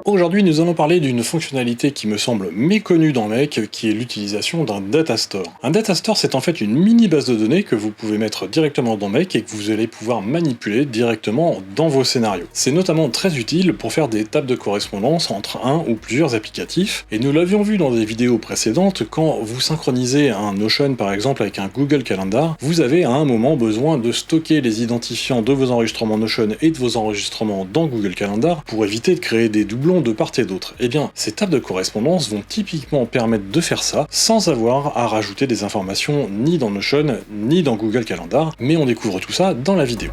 Aujourd'hui, nous allons parler d'une fonctionnalité qui me semble méconnue dans Make, qui est l'utilisation d'un datastore. Un datastore, c'est en fait une mini base de données que vous pouvez mettre directement dans Make et que vous allez pouvoir manipuler directement dans vos scénarios. C'est notamment très utile pour faire des tables de correspondance entre un ou plusieurs applicatifs, et nous l'avions vu dans des vidéos précédentes, quand vous synchronisez un Notion par exemple avec un Google Calendar, vous avez à un moment besoin de stocker les identifiants de vos enregistrements Notion et de vos enregistrements dans Google Calendar pour éviter de créer des doublons de part et d'autre. Eh bien, ces tables de correspondance vont typiquement permettre de faire ça sans avoir à rajouter des informations ni dans Notion ni dans Google Calendar, mais on découvre tout ça dans la vidéo.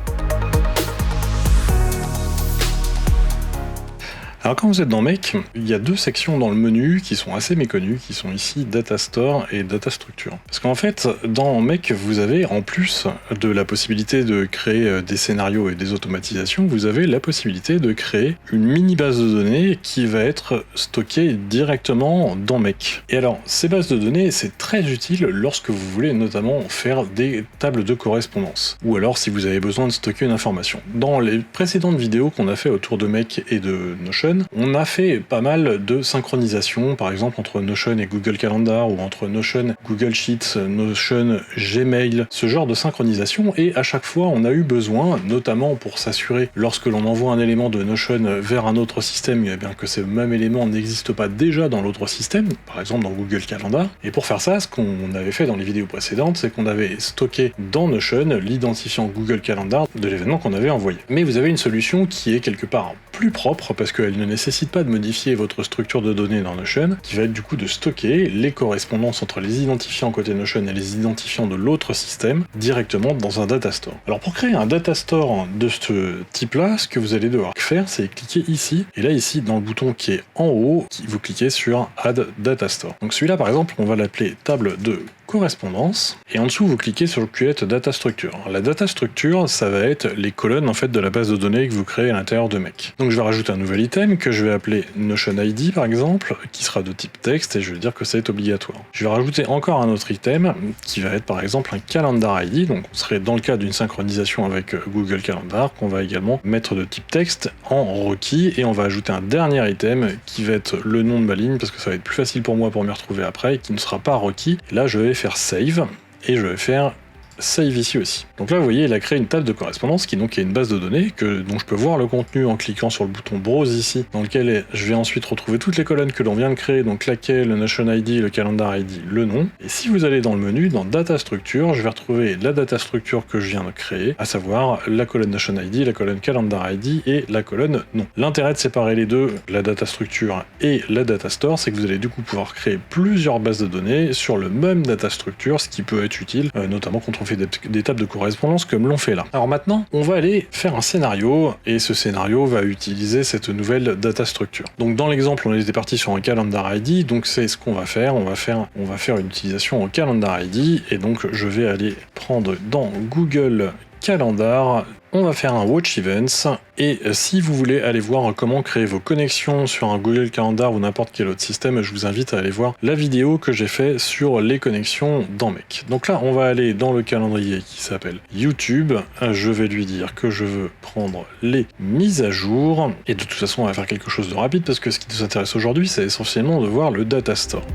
Alors quand vous êtes dans Make, il y a deux sections dans le menu qui sont assez méconnues, qui sont ici Data Store et Data Structure. Parce qu'en fait, dans Make, vous avez, en plus de la possibilité de créer des scénarios et des automatisations, vous avez la possibilité de créer une mini base de données qui va être stockée directement dans Make. Et alors, ces bases de données, c'est très utile lorsque vous voulez notamment faire des tables de correspondance, ou alors si vous avez besoin de stocker une information. Dans les précédentes vidéos qu'on a fait autour de Make et de Notion, on a fait pas mal de synchronisation, par exemple entre Notion et Google Calendar, ou entre Notion, Google Sheets, Notion, Gmail, ce genre de synchronisation, et à chaque fois on a eu besoin, notamment pour s'assurer lorsque l'on envoie un élément de Notion vers un autre système, eh bien que ce même élément n'existe pas déjà dans l'autre système, par exemple dans Google Calendar, et pour faire ça, ce qu'on avait fait dans les vidéos précédentes, c'est qu'on avait stocké dans Notion l'identifiant Google Calendar de l'événement qu'on avait envoyé. Mais vous avez une solution qui est quelque part plus propre, parce qu'elle ne nécessite pas de modifier votre structure de données dans Notion, qui va être du coup de stocker les correspondances entre les identifiants côté Notion et les identifiants de l'autre système directement dans un datastore. Alors pour créer un datastore de ce type-là, ce que vous allez devoir faire, c'est cliquer ici, et là ici dans le bouton qui est en haut, vous cliquez sur Add Datastore. Donc celui-là par exemple, on va l'appeler table de correspondance, et en dessous vous cliquez sur Create Data Structure. La data structure, ça va être les colonnes en fait de la base de données que vous créez à l'intérieur de Make. Donc je vais rajouter un nouvel item que je vais appeler Notion ID par exemple, qui sera de type texte, et je vais dire que c'est obligatoire. Je vais rajouter encore un autre item qui va être par exemple un Calendar ID, donc on serait dans le cas d'une synchronisation avec Google Calendar, qu'on va également mettre de type texte en requis, et on va ajouter un dernier item qui va être le nom de ma ligne, parce que ça va être plus facile pour moi pour m'y retrouver après, et qui ne sera pas requis. Et là je vais faire save, et je vais faire save ici aussi. Donc là vous voyez, il a créé une table de correspondance qui donc est une base de données dont je peux voir le contenu en cliquant sur le bouton browse ici, dans lequel je vais ensuite retrouver toutes les colonnes que l'on vient de créer, donc laquelle, le Notion ID, le Calendar ID, le nom. Et si vous allez dans le menu, dans Data Structure, je vais retrouver la data structure que je viens de créer, à savoir la colonne Notion ID, la colonne Calendar ID et la colonne nom. L'intérêt de séparer les deux, la data structure et la data store, c'est que vous allez du coup pouvoir créer plusieurs bases de données sur le même data structure, ce qui peut être utile, notamment quand on fait des tables de correspondance comme l'on fait là. Alors maintenant, on va aller faire un scénario, et ce scénario va utiliser cette nouvelle data structure. Donc dans l'exemple, on était parti sur un Calendar ID, donc c'est ce qu'on va faire. On va faire une utilisation en Calendar ID, et donc je vais aller prendre dans Google Calendar, on va faire un Watch Events, et si vous voulez aller voir comment créer vos connexions sur un Google Calendar ou n'importe quel autre système, je vous invite à aller voir la vidéo que j'ai fait sur les connexions dans Make. Donc là, on va aller dans le calendrier qui s'appelle YouTube, je vais lui dire que je veux prendre les mises à jour, et de toute façon, on va faire quelque chose de rapide, parce que ce qui nous intéresse aujourd'hui, c'est essentiellement de voir le Data Store.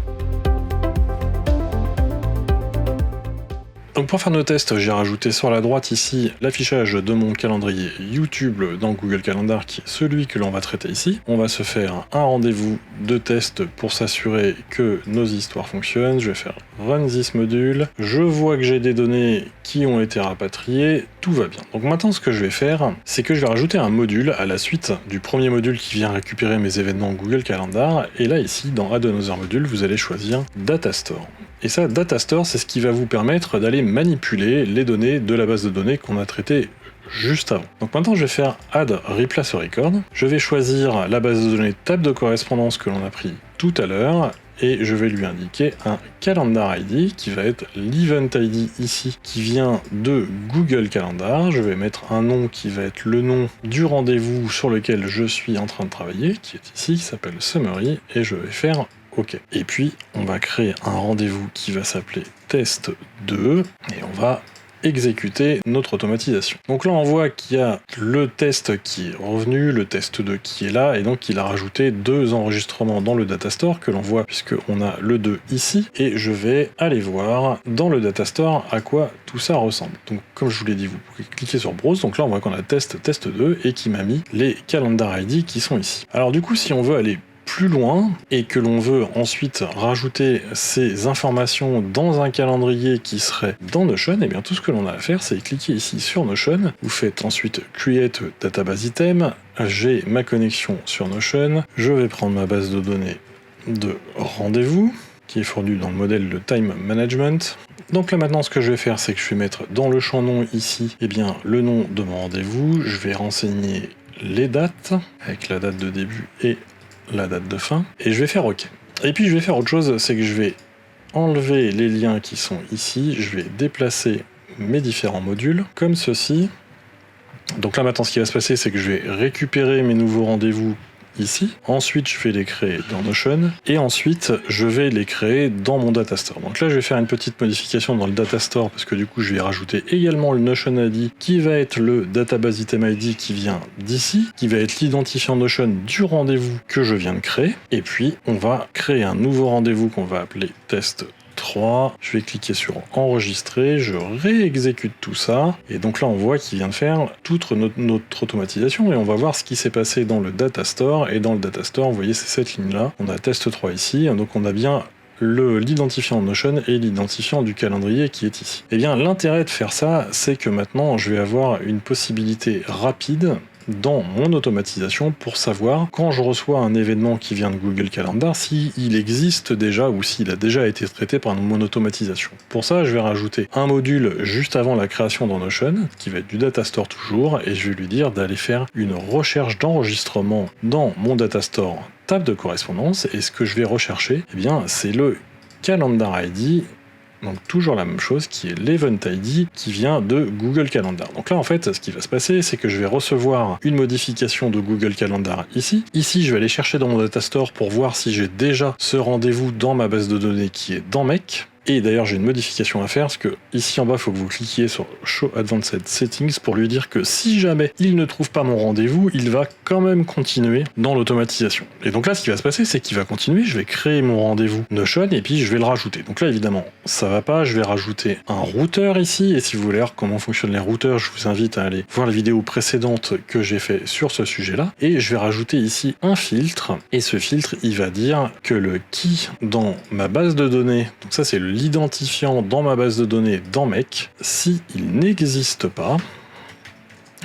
Donc pour faire nos tests, j'ai rajouté sur la droite ici l'affichage de mon calendrier YouTube dans Google Calendar, qui est celui que l'on va traiter ici. On va se faire un rendez-vous de test pour s'assurer que nos histoires fonctionnent. Je vais faire Run this module. Je vois que j'ai des données qui ont été rapatriées. Tout va bien. Donc maintenant, ce que je vais faire, c'est que je vais rajouter un module à la suite du premier module qui vient récupérer mes événements Google Calendar. Et là, ici, dans Add Another Module, vous allez choisir Data Store. Et ça, Data Store, c'est ce qui va vous permettre d'aller manipuler les données de la base de données qu'on a traitée juste avant. Donc maintenant, je vais faire Add Replace Record. Je vais choisir la base de données table de correspondance que l'on a pris tout à l'heure, et je vais lui indiquer un Calendar ID qui va être l'Event ID ici, qui vient de Google Calendar. Je vais mettre un nom qui va être le nom du rendez-vous sur lequel je suis en train de travailler, qui est ici, qui s'appelle Summary, et je vais faire OK. Et puis, on va créer un rendez-vous qui va s'appeler Test 2, et on va exécuter notre automatisation. Donc là on voit qu'il y a le test qui est revenu, le test 2 qui est là, et donc il a rajouté 2 enregistrements dans le datastore que l'on voit puisqu'on a le 2 ici, et je vais aller voir dans le datastore à quoi tout ça ressemble. Donc comme je vous l'ai dit, vous pouvez cliquer sur Browse, donc là on voit qu'on a test 2 et qui m'a mis les calendar ID qui sont ici. Alors du coup si on veut aller plus loin et que l'on veut ensuite rajouter ces informations dans un calendrier qui serait dans Notion, et bien tout ce que l'on a à faire c'est cliquer ici sur Notion, vous faites ensuite Create Database Item, j'ai ma connexion sur Notion, je vais prendre ma base de données de rendez-vous qui est fournie dans le modèle de Time Management. Donc là maintenant ce que je vais faire c'est que je vais mettre dans le champ nom ici le nom de mon rendez-vous, je vais renseigner les dates avec la date de début et la date de fin, et je vais faire OK. Et puis je vais faire autre chose, c'est que je vais enlever les liens qui sont ici, je vais déplacer mes différents modules, comme ceci. Donc là maintenant ce qui va se passer, c'est que je vais récupérer mes nouveaux rendez-vous ici, ensuite je vais les créer dans Notion, et ensuite je vais les créer dans mon datastore. Donc là je vais faire une petite modification dans le datastore, parce que du coup je vais rajouter également le Notion ID, qui va être le database item ID qui vient d'ici, qui va être l'identifiant Notion du rendez-vous que je viens de créer, et puis on va créer un nouveau rendez-vous qu'on va appeler test 3, je vais cliquer sur enregistrer, je réexécute tout ça, et donc là on voit qu'il vient de faire toute notre automatisation, et on va voir ce qui s'est passé dans le datastore, et dans le datastore, vous voyez c'est cette ligne là, on a test 3 ici, donc on a bien l'identifiant Notion et l'identifiant du calendrier qui est ici. Et bien l'intérêt de faire ça, c'est que maintenant je vais avoir une possibilité rapide dans mon automatisation pour savoir quand je reçois un événement qui vient de Google Calendar s'il existe déjà ou s'il a déjà été traité par mon automatisation. Pour ça, je vais rajouter un module juste avant la création dans Notion qui va être du datastore toujours, et je vais lui dire d'aller faire une recherche d'enregistrement dans mon datastore table de correspondance, et ce que je vais rechercher, eh bien, c'est le Calendar ID. Donc toujours la même chose qui est l'Event ID qui vient de Google Calendar. Donc là en fait ce qui va se passer c'est que je vais recevoir une modification de Google Calendar ici. Ici je vais aller chercher dans mon datastore pour voir si j'ai déjà ce rendez-vous dans ma base de données qui est dans Make. Et d'ailleurs j'ai une modification à faire, parce que ici en bas il faut que vous cliquiez sur Show Advanced Settings pour lui dire que si jamais il ne trouve pas mon rendez-vous, il va quand même continuer dans l'automatisation. Et donc là ce qui va se passer c'est qu'il va continuer, je vais créer mon rendez-vous Notion et puis je vais le rajouter. Donc là évidemment ça va pas, je vais rajouter un routeur ici, et si vous voulez voir comment fonctionnent les routeurs, je vous invite à aller voir la vidéo précédente que j'ai fait sur ce sujet là, et je vais rajouter ici un filtre, et ce filtre il va dire que le key dans ma base de données, donc ça c'est l'identifiant dans ma base de données dans Make, si il n'existe pas,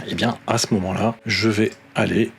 et bien à ce moment-là, je vais aller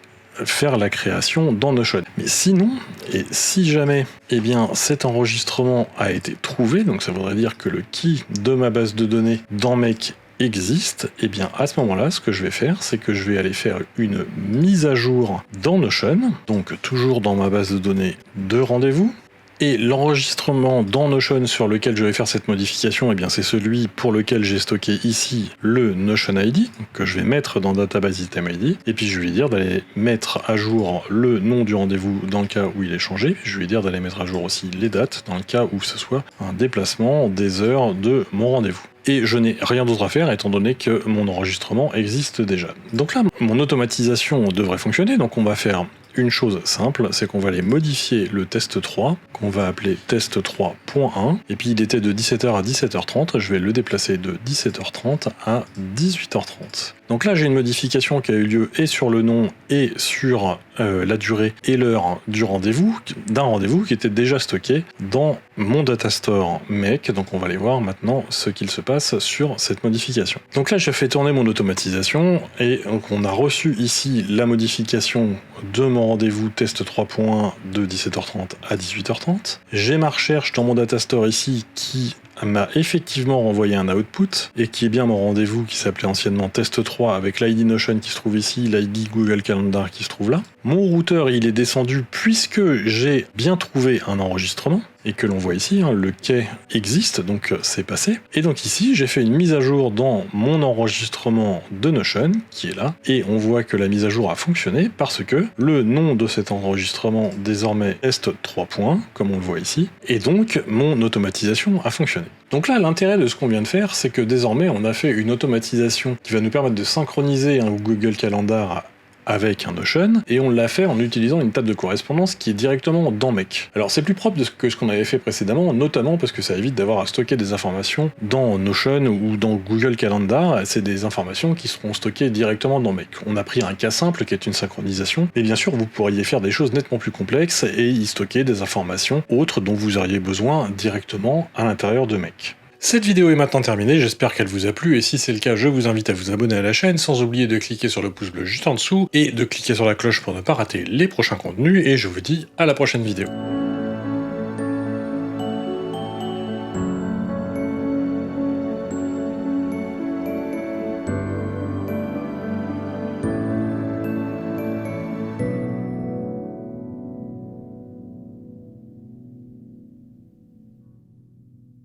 faire la création dans Notion. Mais sinon, et si jamais eh bien, cet enregistrement a été trouvé, donc ça voudrait dire que le key de ma base de données dans Make existe, et bien à ce moment-là, ce que je vais faire, c'est que je vais aller faire une mise à jour dans Notion, donc toujours dans ma base de données de rendez-vous. Et l'enregistrement dans Notion sur lequel je vais faire cette modification, eh bien c'est celui pour lequel j'ai stocké ici le Notion ID, que je vais mettre dans Database Item ID, et puis je vais lui dire d'aller mettre à jour le nom du rendez-vous dans le cas où il est changé, puis je vais lui dire d'aller mettre à jour aussi les dates dans le cas où ce soit un déplacement des heures de mon rendez-vous. Et je n'ai rien d'autre à faire étant donné que mon enregistrement existe déjà. Donc là, mon automatisation devrait fonctionner, donc on va faire une chose simple, c'est qu'on va aller modifier le test 3, qu'on va appeler test 3.1, et puis il était de 17h à 17h30, je vais le déplacer de 17h30 à 18h30. Donc là j'ai une modification qui a eu lieu et sur le nom et sur la durée et l'heure du rendez-vous, d'un rendez-vous qui était déjà stocké dans mon datastore Make, donc on va aller voir maintenant ce qu'il se passe sur cette modification. Donc là j'ai fait tourner mon automatisation, et donc on a reçu ici la modification de mon rendez-vous test 3.1 de 17h30 à 18h30. J'ai ma recherche dans mon datastore ici qui m'a effectivement renvoyé un output, et qui est bien mon rendez-vous qui s'appelait anciennement test 3 avec l'ID Notion qui se trouve ici, l'ID Google Calendar qui se trouve là. Mon routeur il est descendu puisque j'ai bien trouvé un enregistrement, et que l'on voit ici, hein, le quai existe, donc c'est passé. Et donc ici, j'ai fait une mise à jour dans mon enregistrement de Notion, qui est là, et on voit que la mise à jour a fonctionné parce que le nom de cet enregistrement désormais est 3 points, comme on le voit ici, et donc mon automatisation a fonctionné. années. Donc là, l'intérêt de ce qu'on vient de faire, c'est que désormais, on a fait une automatisation qui va nous permettre de synchroniser un Google Calendar avec un Notion, et on l'a fait en utilisant une table de correspondance qui est directement dans Make. Alors c'est plus propre que ce qu'on avait fait précédemment, notamment parce que ça évite d'avoir à stocker des informations dans Notion ou dans Google Calendar, c'est des informations qui seront stockées directement dans Make. On a pris un cas simple qui est une synchronisation, et bien sûr vous pourriez faire des choses nettement plus complexes et y stocker des informations autres dont vous auriez besoin directement à l'intérieur de Make. Cette vidéo est maintenant terminée, j'espère qu'elle vous a plu, et si c'est le cas, je vous invite à vous abonner à la chaîne, sans oublier de cliquer sur le pouce bleu juste en dessous, et de cliquer sur la cloche pour ne pas rater les prochains contenus, et je vous dis à la prochaine vidéo.